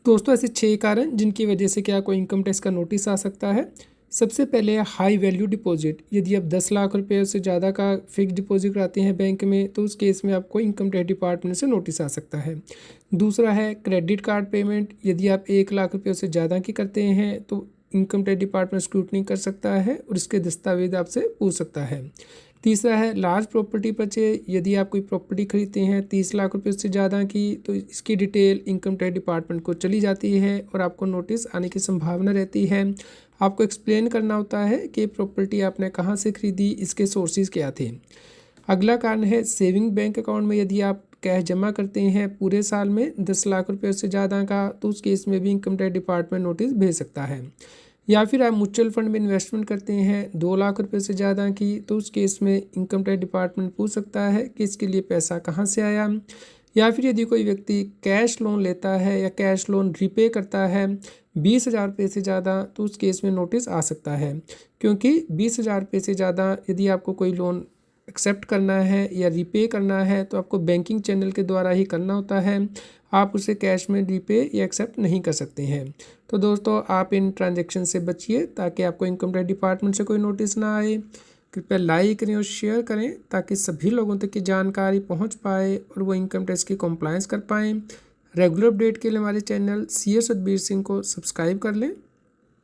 दोस्तों ऐसे 6 कारण जिनकी वजह से क्या कोई इनकम टैक्स का नोटिस आ सकता है। सबसे पहले है हाई वैल्यू डिपॉजिट। यदि आप 10 लाख रुपए से ज़्यादा का फिक्स डिपॉजिट कराते हैं बैंक में तो उस केस में आपको इनकम टैक्स डिपार्टमेंट से नोटिस आ सकता है। दूसरा है क्रेडिट कार्ड पेमेंट। यदि आप 1 लाख रुपये से ज़्यादा की करते हैं तो इनकम टैक्स डिपार्टमेंट स्क्रूटनी कर सकता है और इसके दस्तावेज आपसे पूछ सकता है। तीसरा है लार्ज प्रॉपर्टी परचेज। यदि आप कोई प्रॉपर्टी खरीदते हैं 30 लाख रुपए से ज़्यादा की तो इसकी डिटेल इनकम टैक्स डिपार्टमेंट को चली जाती है और आपको नोटिस आने की संभावना रहती है। आपको एक्सप्लेन करना होता है कि प्रॉपर्टी आपने कहाँ से खरीदी, इसके सोर्सेज क्या थे। अगला कारण है सेविंग बैंक अकाउंट में यदि आप कैश जमा करते हैं पूरे साल में 10 लाख रुपये से ज़्यादा का तो उस केस में भी इनकम टैक्स डिपार्टमेंट नोटिस भेज सकता है। या फिर आप म्यूचुअल फंड में इन्वेस्टमेंट करते हैं 2 लाख रुपए से ज़्यादा की तो उस केस में इनकम टैक्स डिपार्टमेंट पूछ सकता है कि इसके लिए पैसा कहाँ से आया। या फिर यदि कोई व्यक्ति कैश लोन लेता है या कैश लोन रिपे करता है 20,000 रुपये से ज़्यादा तो उस केस में नोटिस आ सकता है, क्योंकि 20,000 रुपये से ज़्यादा यदि आपको कोई लोन एक्सेप्ट करना है या रिपे करना है तो आपको बैंकिंग चैनल के द्वारा ही करना होता है। आप उसे कैश में रिपे या एक्सेप्ट नहीं कर सकते हैं। तो दोस्तों आप इन ट्रांजैक्शन से बचिए ताकि आपको इनकम टैक्स डिपार्टमेंट से कोई नोटिस ना आए। कृपया लाइक करें और शेयर करें ताकि सभी लोगों तक की जानकारी पहुंच पाए और वो इनकम टैक्स की कंप्लायंस कर पाएँ। रेगुलर अपडेट के लिए हमारे चैनल CS सतबीर सिंह को सब्सक्राइब कर लें।